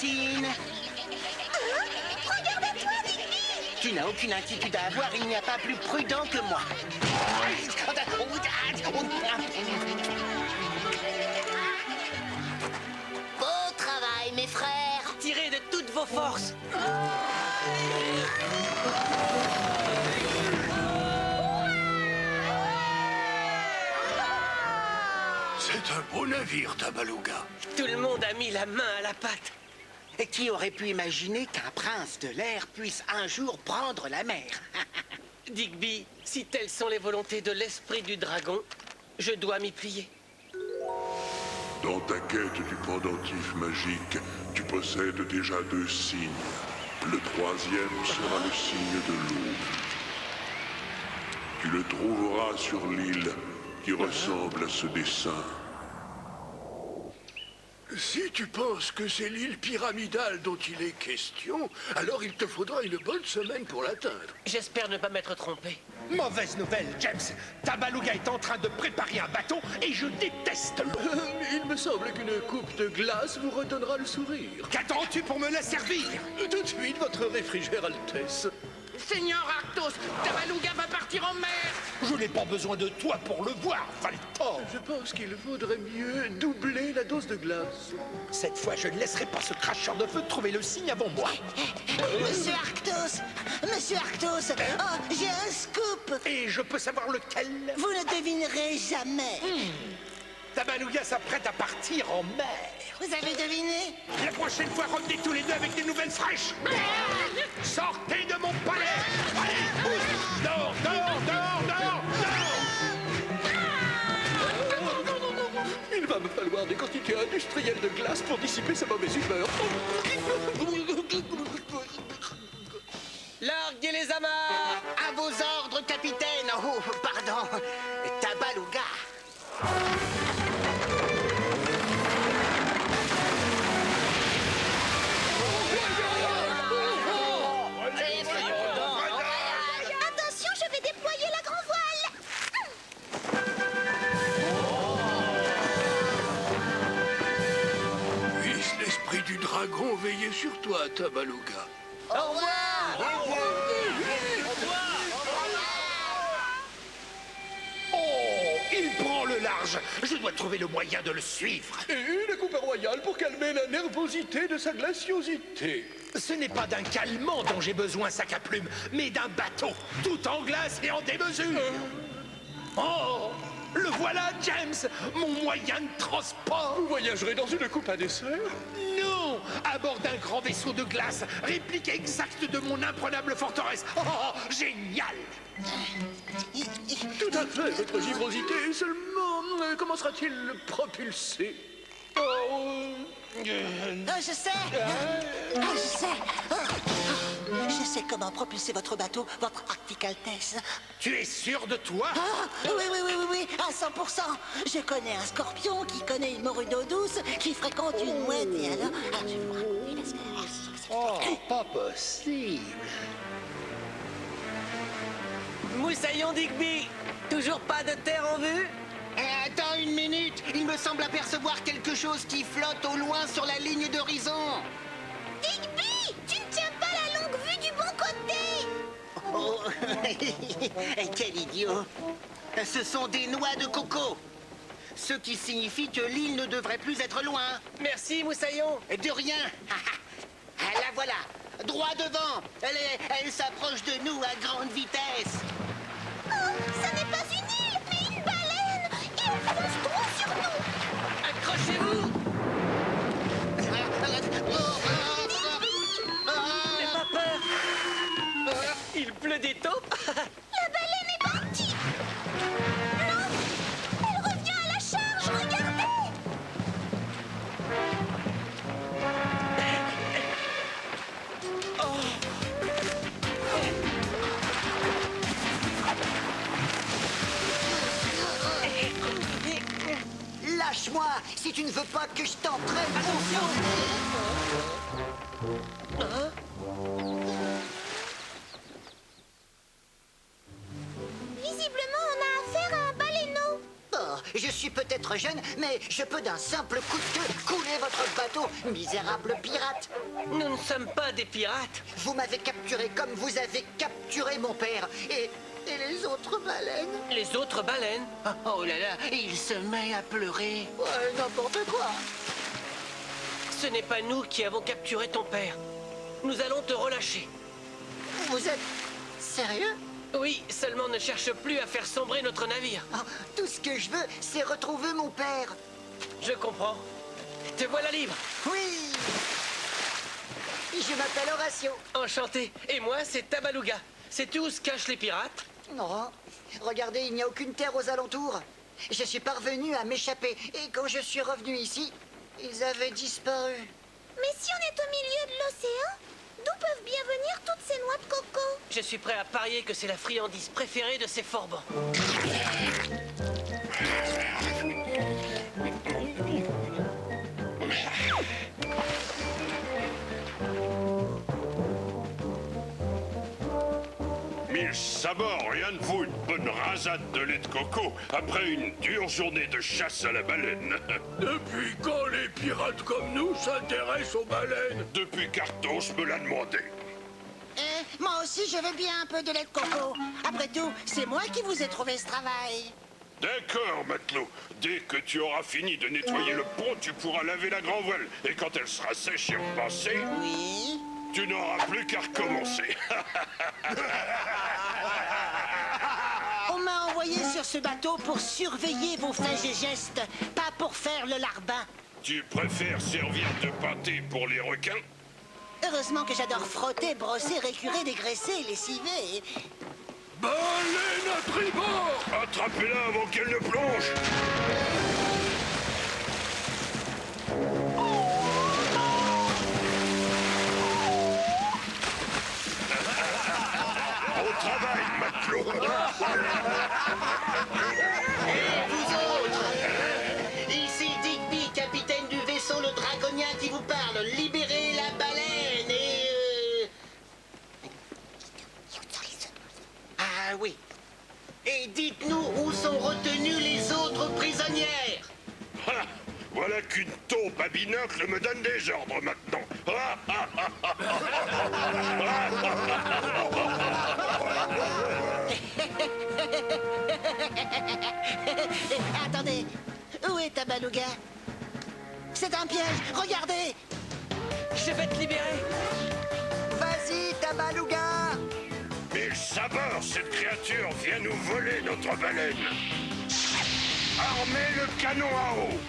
capitaine. Regarde-toi, Digby! Tu n'as aucune inquiétude à avoir, il n'y a pas plus prudent que moi. Beau travail, mes frères! Tirez de toutes vos forces. C'est un beau navire, Tabaluga. Tout le monde a mis la main à la pâte. Et qui aurait pu imaginer qu'un prince de l'air puisse un jour prendre la mer? Digby, si telles sont les volontés de l'esprit du dragon, je dois m'y plier. Dans ta quête du pendentif magique, tu possèdes déjà 2 signes. Le 3e sera le signe de l'eau. Tu le trouveras sur l'île qui ressemble à ce dessin. Si tu penses que c'est l'île pyramidale dont il est question, alors il te faudra une bonne semaine pour l'atteindre. J'espère ne pas m'être trompé. Mauvaise nouvelle, James. Tabaluga est en train de préparer un bateau et je déteste l'eau. Il me semble qu'une coupe de glace vous redonnera le sourire. Qu'attends-tu pour me la servir? Tout de suite, votre réfrigère Altesse. Seigneur Arctos, Tabaluga va partir en mer. Je n'ai pas besoin de toi pour le voir, Valtor. Je pense qu'il vaudrait mieux doubler la dose de glace. Cette fois, je ne laisserai pas ce cracheur de feu trouver le signe avant moi. Monsieur Arctos! Monsieur Arctos! Oh, j'ai un scoop! Et je peux savoir lequel? Vous ne devinerez jamais! Tabaluga s'apprête à partir en mer. Vous avez deviné? La prochaine fois, revenez tous les deux avec des nouvelles fraîches. Sortez de mon palais. Allez, pousse. Dors, dors, dors, dors, dors. Il va me falloir des quantités industrielles de glace pour dissiper sa mauvaise humeur. Larguez les amarres. À vos ordres, capitaine. Oh, pardon. Tabaluga. Attention, je vais déployer la grand voile! Puisse l'esprit du dragon veiller sur toi, Tabaluga. Au revoir! Oh, il prend le large. Je dois trouver le moyen de le suivre. Et la coupe royale pour calmer la nervosité de sa glaciosité. Ce n'est pas d'un calmant dont j'ai besoin, sac à plumes, mais d'un bateau, tout en glace et en démesure. Oh, le voilà, James, mon moyen de transport. Vous voyagerez dans une coupe à dessert? Non, à bord d'un grand vaisseau de glace, réplique exacte de mon imprenable forteresse. Oh, génial. Tout à fait, votre givrosité. Seulement, comment sera-t-il propulsé? Je sais! Je sais! Je sais comment propulser votre bateau, votre Arctique Altesse. Tu es sûr de toi? Oui, à 100%. Je connais un scorpion qui connaît une morue d'eau douce, qui fréquente une mouette, et alors... je vais vous raconter la Oh, pas possible. Moussaillon Digby, toujours pas de terre en vue? Attends une minute. Il me semble apercevoir quelque chose qui flotte au loin sur la ligne d'horizon. Digby! Tu ne tiens pas la longue vue du bon côté! Oh, quel idiot. Ce sont des noix de coco. Ce qui signifie que l'île ne devrait plus être loin. Merci, Moussaillon. De rien. La voilà. Droit devant. Elle s'approche de nous à grande vitesse. Oh, ça n'est pas une île, mais une baleine! Il fonce droit sur nous! Accrochez-vous. N'aie pas peur. Il pleut des taupes. La baleine est partie! Non! Elle revient à la charge, regardez! Lâche-moi si tu ne veux pas que je t'entraîne. Attention. Visiblement, on a affaire à un baleineau. Oh, je suis peut-être jeune, mais je peux d'un simple coup de queue couler votre bateau Misérable pirate. Nous ne sommes pas des pirates. Vous m'avez capturé comme vous avez capturé mon père. Et les autres baleines. Les autres baleines? Oh là là, il se met à pleurer. Ouais, n'importe quoi. Ce n'est pas nous qui avons capturé ton père. Nous allons te relâcher. Vous êtes sérieux? Oui, seulement ne cherche plus à faire sombrer notre navire. Oh, tout ce que je veux, c'est retrouver mon père. Je comprends. Te voilà libre. Oui. Je m'appelle Horatio. Enchanté. Et moi, c'est Tabaluga. Sais-tu où se cachent les pirates? Non. Regardez, il n'y a aucune terre aux alentours. Je suis parvenu à m'échapper. Et quand je suis revenu ici, ils avaient disparu. Mais si on est au milieu de l'océan, d'où peuvent bien venir toutes ces noix de coco? Je suis prêt à parier que c'est la friandise préférée de ces forbans. Mille sabords, rien ne vaut une bonne rasade de lait de coco après une dure journée de chasse à la baleine. Depuis quand les pirates comme nous s'intéressent aux baleines? Depuis qu'Arthos me l'a demandé. Moi aussi, je veux bien un peu de lait de coco. Après tout, c'est moi qui vous ai trouvé ce travail. D'accord, matelot. Dès que tu auras fini de nettoyer le pont, tu pourras laver la grand voile. Et quand elle sera sèche et repassée, Oui. tu n'auras plus qu'à recommencer. On m'a envoyé sur ce bateau pour surveiller vos faits et gestes, pas pour faire le larbin. Tu préfères servir de pâté pour les requins? Heureusement que j'adore frotter, brosser, récurer, dégraisser, lessiver. Baleine à tribord! Attrapez-la avant qu'elle ne plonge. Au travail, matelot. Vous autres! Ici Digby, capitaine du vaisseau le Dragonien qui vous parle. Libérez la baleine et... Ah oui. Et dites-nous où sont retenues les autres prisonnières. Ha! Voilà qu'une taupe à binocle me donne des ordres maintenant. Attendez, où est Tabaluga? C'est un piège, regardez! Je vais te libérer. Vas-y, Tabaluga! Mille sabords, cette créature vient nous voler notre baleine. Armez le canon à eau.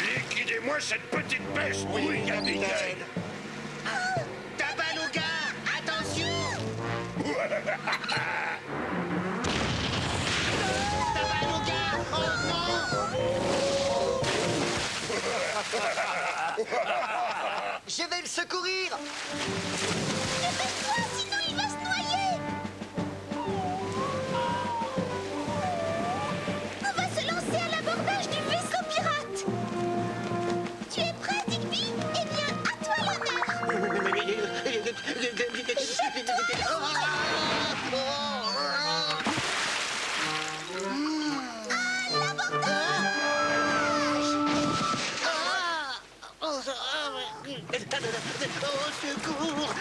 Liquidez-moi cette petite peste. Oui, capitaine. Tabaluga, attention! Tabaluga, oh non! Je vais le secourir! Dépêche-toi, sinon il va se noyer! On va se lancer à l'abordage du vaisseau pirate! Tu es prêt, Digby? Eh bien, à toi l'honneur! Au secours!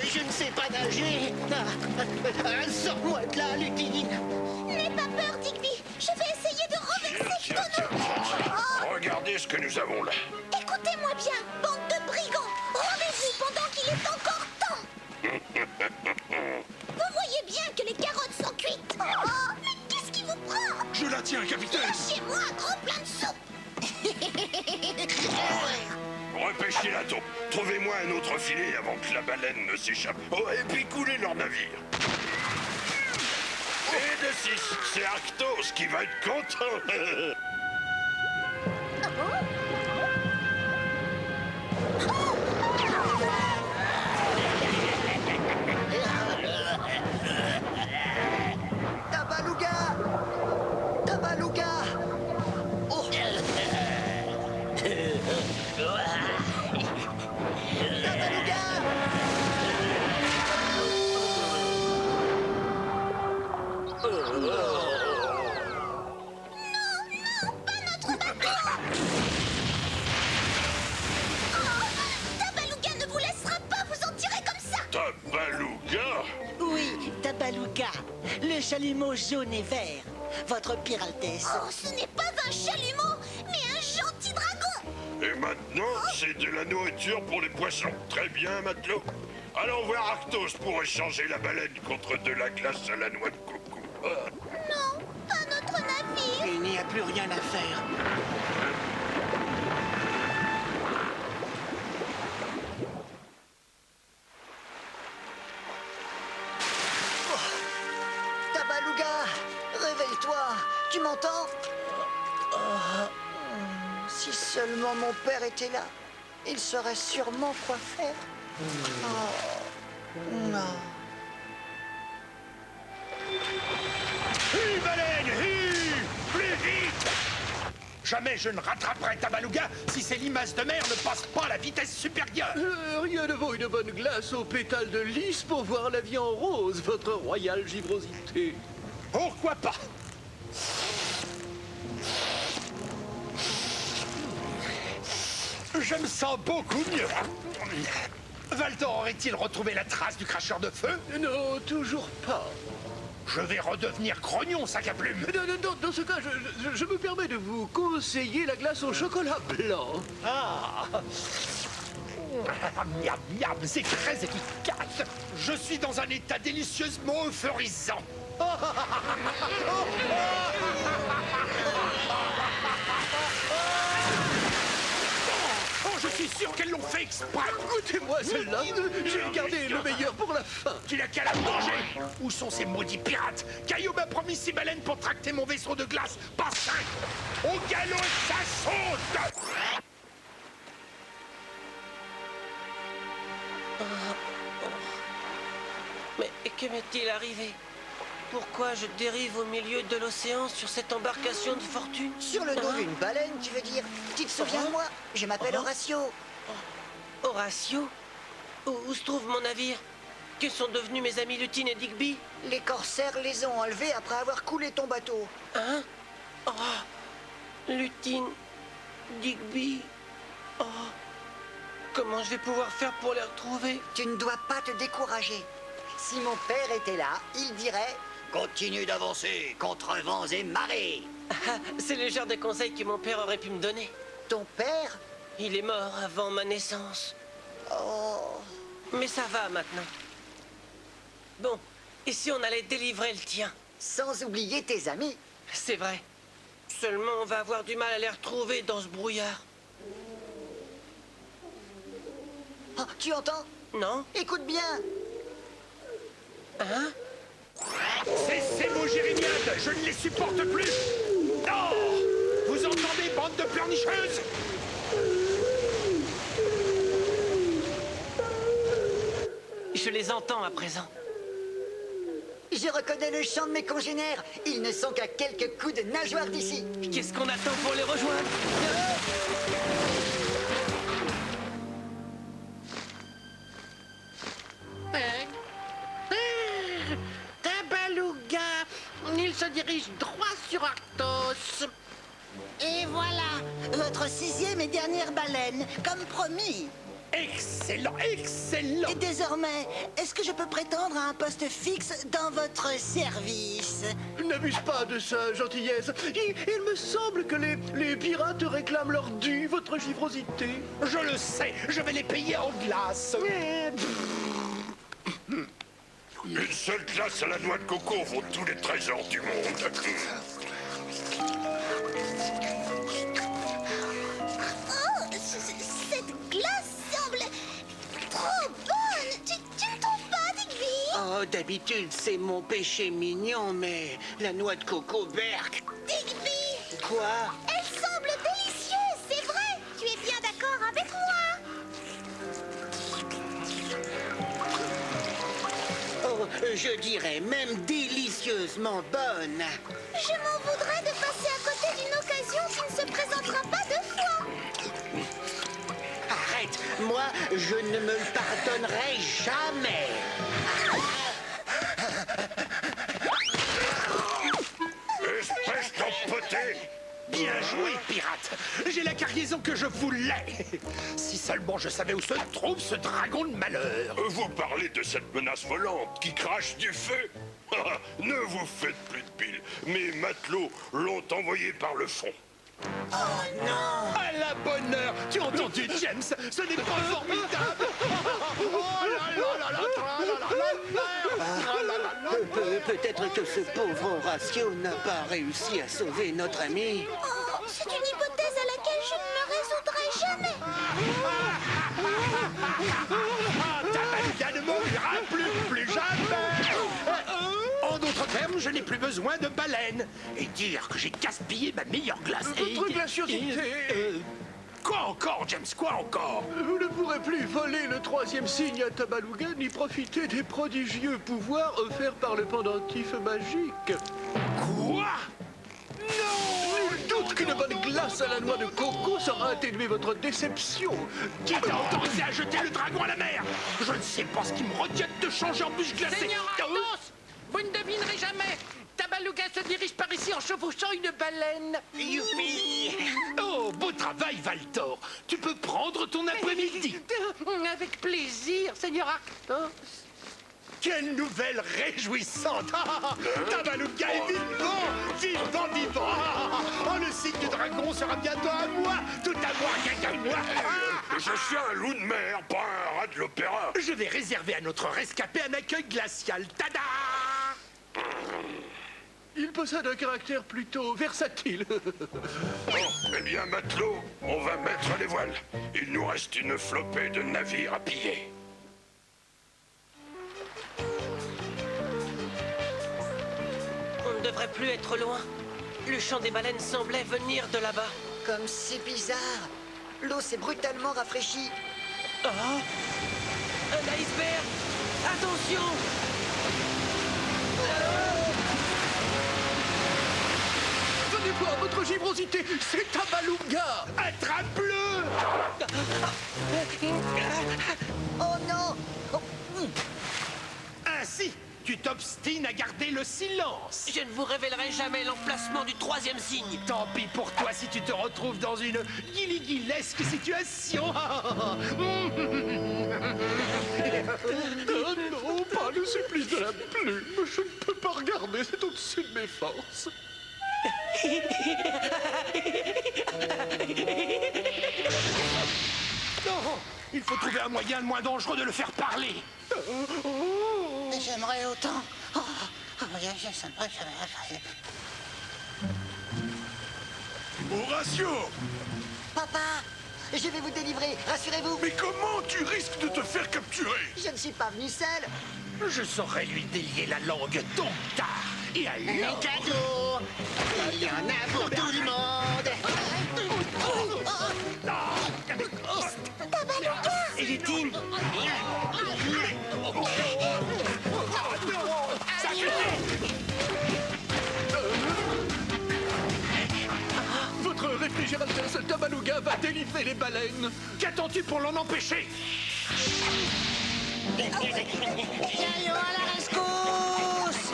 Je ne sais pas nager! Sors-moi de là, Lutine! N'aie pas peur, Digby! Je vais essayer de renverser Tiens, ton eau! Regardez ce que nous avons là. Écoutez-moi bien, bande de brigands! Rendez-vous pendant qu'il est encore temps! Vous voyez bien que les carottes sont cuites! Oh, mais qu'est-ce qui vous prend? Je la tiens, capitaine! Lâchez-moi un gros plein de soupe! Repêchez la taupe. Trouvez-moi un autre filet avant que la baleine ne s'échappe. Oh, et puis coulez leur navire. Et de 6, c'est Arctos qui va être content. Tabaluga! Tabaluga! Oh! Tabaluga! chalumeau jaune et vert. Votre Pire Altesse. Oh, ce n'est pas un chalumeau, mais un gentil dragon. Et maintenant, c'est de la nourriture pour les poissons. Très bien, matelot. Allons voir Arctos pour échanger la baleine contre de la glace à la noix de coco. Non, pas notre navire. Il n'y a plus rien à faire. Tabaluga, réveille-toi. Tu m'entends? Si seulement mon père était là, il saurait sûrement quoi faire. Non. Hue, baleine, hue! Plus vite! Jamais je ne rattraperai Tabaluga si ces limaces de mer ne passent pas à la vitesse supérieure. Rien ne vaut une bonne glace aux pétales de lys pour voir la vie en rose, votre royale givrosité. Pourquoi pas? Je me sens beaucoup mieux. Valdor aurait-il retrouvé la trace du cracheur de feu? Non, toujours pas. Je vais redevenir grognon, sac à plume. Dans ce cas, je me permets de vous conseiller la glace au chocolat blanc. Ah, miam, miam, c'est très efficace. Je suis dans un état délicieusement euphorisant. Oh, je suis sûr qu'elles l'ont fait exprès. Goûtez-moi celle-là. J'ai gardé le meilleur pour la fin. Tu n'as qu'à la manger. Où sont ces maudits pirates? Caillou m'a promis 6 baleines pour tracter mon vaisseau de glace, pas 5. Au galop et ça saute. Mais que m'est-il arrivé? Pourquoi je dérive au milieu de l'océan sur cette embarcation de fortune? Sur le dos Hein? d'une baleine, tu veux dire? Tu te souviens de moi? Je m'appelle Horatio. Horatio? Où se trouve mon navire? Que sont devenus mes amis Lutine et Digby? Les corsaires les ont enlevés après avoir coulé ton bateau. Hein? Oh, Lutine, Digby. Oh, comment je vais pouvoir faire pour les retrouver? Tu ne dois pas te décourager. Si mon père était là, il dirait « Continue d'avancer contre vents et marées Ah, c'est le genre de conseil que mon père aurait pu me donner. ». Ton père? Il est mort avant ma naissance. Oh... Mais ça va maintenant. Bon, et si on allait délivrer le tien? Sans oublier tes amis. C'est vrai. Seulement, on va avoir du mal à les retrouver dans ce brouillard. Oh, tu entends? Non? Écoute bien. Hein? Cessez vos jérémiades, je ne les supporte plus. Non! Vous entendez, bande de pleurnicheuses? Je les entends à présent. Je reconnais le chant de mes congénères. Ils ne sont qu'à quelques coups de nageoire d'ici. Qu'est-ce qu'on attend pour les rejoindre? Tabaluga, il se dirige droit sur Arctos. Et voilà. Votre 6e et dernière baleine, comme promis. Excellent, excellent. Et désormais, est-ce que je peux prétendre à un poste fixe dans votre service? N'abuse pas de ça, gentillesse. Il me semble que les pirates réclament leur dû, votre givrosité. Je le sais, je vais les payer en glace. Une seule glace à la noix de coco vaut tous les trésors du monde. Oh, cette glace semble trop bonne. Tu ne trouves pas, Digby? Oh, d'habitude, c'est mon péché mignon, mais la noix de coco, berk. Digby, Quoi? elle semble délicieuse, c'est vrai. Tu es bien d'accord avec moi? Oh, je dirais même délicieusement bonne. Je m'en voudrais de passer à côté d'une occasion qui ne se présentera pas deux fois. Arrête, moi, je ne me le pardonnerai jamais. Espèce d'empoté! Bien joué, pirate. J'ai la cargaison que je voulais. Si seulement je savais où se trouve ce dragon de malheur. Vous parlez de cette menace volante qui crache du feu? Ne vous faites plus de pile. Mes matelots l'ont envoyé par le fond. À la bonne heure. Tu as entendu, James? Ce n'est pas formidable. Oh là là là là, Peut-être que ce pauvre Horatio n'a pas réussi à sauver notre ami. Oh, c'est une hypothèse à laquelle je ne me résoudrai jamais. Ta ne mourra plus jamais. En d'autres termes, je n'ai plus besoin de baleine. Et dire que j'ai gaspillé ma meilleure glace. Votre glaciosité. Quoi encore, James? Quoi encore? Vous ne pourrez plus voler le 3e signe à Tabaluga ni profiter des prodigieux pouvoirs offerts par le pendentif magique. Quoi? Nul doute qu'une bonne glace à la noix de coco saura atténuer votre déception. Qui t'a autorisé à jeter le dragon à la mer? Je ne sais pas ce qui me retient de te changer en bûche glacée. Seigneur Arthos, vous ne devinerez jamais. Tabaluga se dirige par ici en chevauchant une baleine. Youpi! Oh, beau travail, Valtor. Tu peux prendre ton après-midi. Avec plaisir, Seigneur Arthos. Quelle nouvelle réjouissante! Tabaluga est vivant! Vivant! Oh, le signe du dragon sera bientôt à moi! Tout à moi, rien qu'à moi! Je suis un loup de mer, pas un rat de l'opéra. Je vais réserver à notre rescapé un accueil glacial. Tada! Il possède un caractère plutôt versatile. Bon, eh bien, matelot, on va mettre les voiles. Il nous reste une flopée de navires à piller. On ne devrait plus être loin. Le chant des baleines semblait venir de là-bas. Comme c'est bizarre. L'eau s'est brutalement rafraîchie. Oh, un iceberg. Attention. Venez voir votre givrosité, c'est Tabaluga. Attrape-le! Oh non! Ainsi, tu t'obstines à garder le silence. Je ne vous révélerai jamais l'emplacement du 3e signe. Tant pis pour toi si tu te retrouves dans une guiliguilesque situation. Oh non, pas le supplice de la plume. Je ne peux pas regarder, c'est au-dessus de mes forces. Non, il faut trouver un moyen le moins dangereux de le faire parler. J'aimerais autant. Horatio! Papa, je vais vous délivrer, rassurez-vous. Mais comment tu risques de te faire capturer? Je ne suis pas venu seul. Je saurais lui délier la langue tôt ou tard. Et Les alors... cadeaux! Il y en a pour tout le monde! Et les teams? Votre réfrigérateur Tabaluga va délivrer les baleines. Qu'attends-tu pour l'en empêcher? Caillou à la rescousse!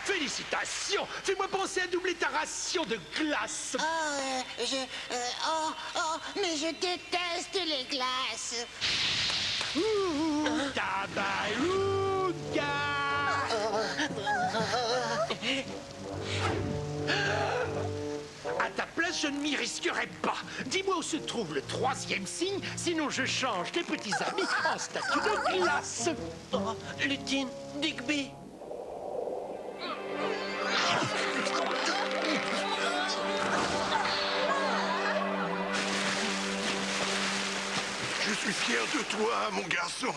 Félicitations! Fais-moi penser à doubler ta ration de glace. Mais je déteste les glaces. Tabaluga! À ta place, je ne m'y risquerai pas. Dis-moi où se trouve le 3e signe, sinon je change tes petits amis en statue de glace. Oh, Lutine, Digby. Je suis fier de toi, mon garçon.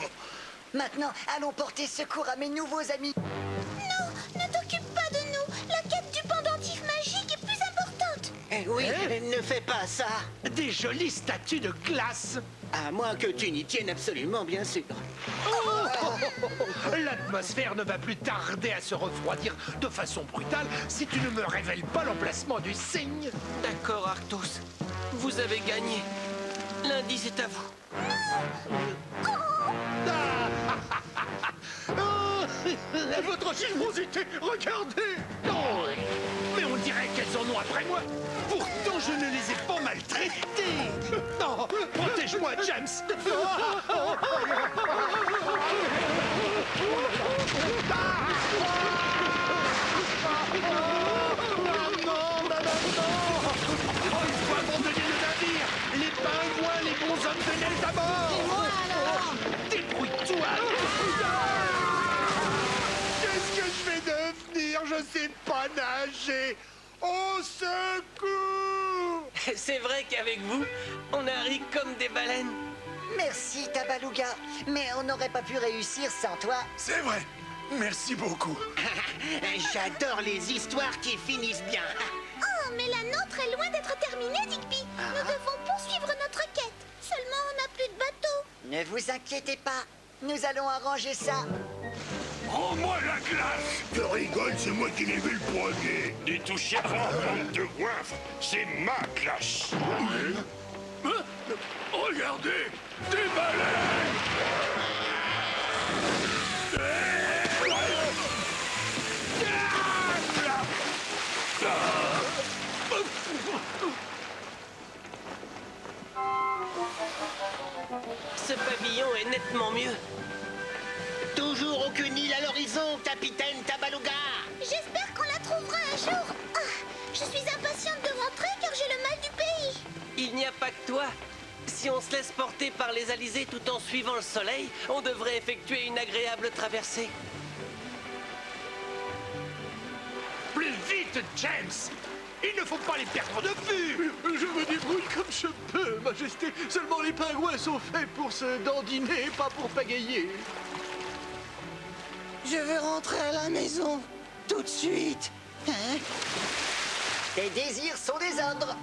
Maintenant, allons porter secours à mes nouveaux amis. Non, ne t'occupe pas de nous. La quête du pendentif magique est plus importante. Oui, ne fais pas ça. Des jolies statues de glace. À moins que tu n'y tiennes absolument, bien sûr. L'atmosphère ne va plus tarder à se refroidir de façon brutale si tu ne me révèles pas l'emplacement du signe. D'accord, Arctos. Vous avez gagné. L'indice est à vous. Votre givrosité, regardez! Oh, mais on dirait qu'elles en ont après moi. Pourtant, je ne les ai pas maltraitées. Non, protège-moi, James. Oh, il faut abandonner le navire. Les pingouins, les bons hommes de neige d'abord. Et moi alors? Débrouille-toi. Qu'est-ce que je vais devenir? Je sais pas nager. Au secours! C'est vrai qu'avec vous, on a ri comme des baleines. Merci, Tabaluga. Mais on n'aurait pas pu réussir sans toi. C'est vrai. Merci beaucoup. J'adore les histoires qui finissent bien. Oh, mais la nôtre est loin d'être terminée, Digby. Nous devons poursuivre notre quête. Seulement, on n'a plus de bateau. Ne vous inquiétez pas. Nous allons arranger ça. Rends-moi la glace! Je rigole, c'est moi qui l'ai vu le premier. N'y touchez pas, bande de goinfres. C'est ma glace. Regardez, des baleines! Ce pavillon est nettement mieux. Toujours aucune île à l'horizon, capitaine Tabaluga. J'espère qu'on la trouvera un jour. Ah, je suis impatiente de rentrer car j'ai le mal du pays. Il n'y a pas que toi. Si on se laisse porter par les alizés tout en suivant le soleil, on devrait effectuer une agréable traversée. Plus vite, James. Il ne faut pas les perdre de vue. Je me débrouille comme je peux, Majesté. Seulement les pingouins sont faits pour se dandiner, pas pour pagayer. Je veux rentrer à la maison. Tout de suite. Hein? Tes désirs sont des ordres.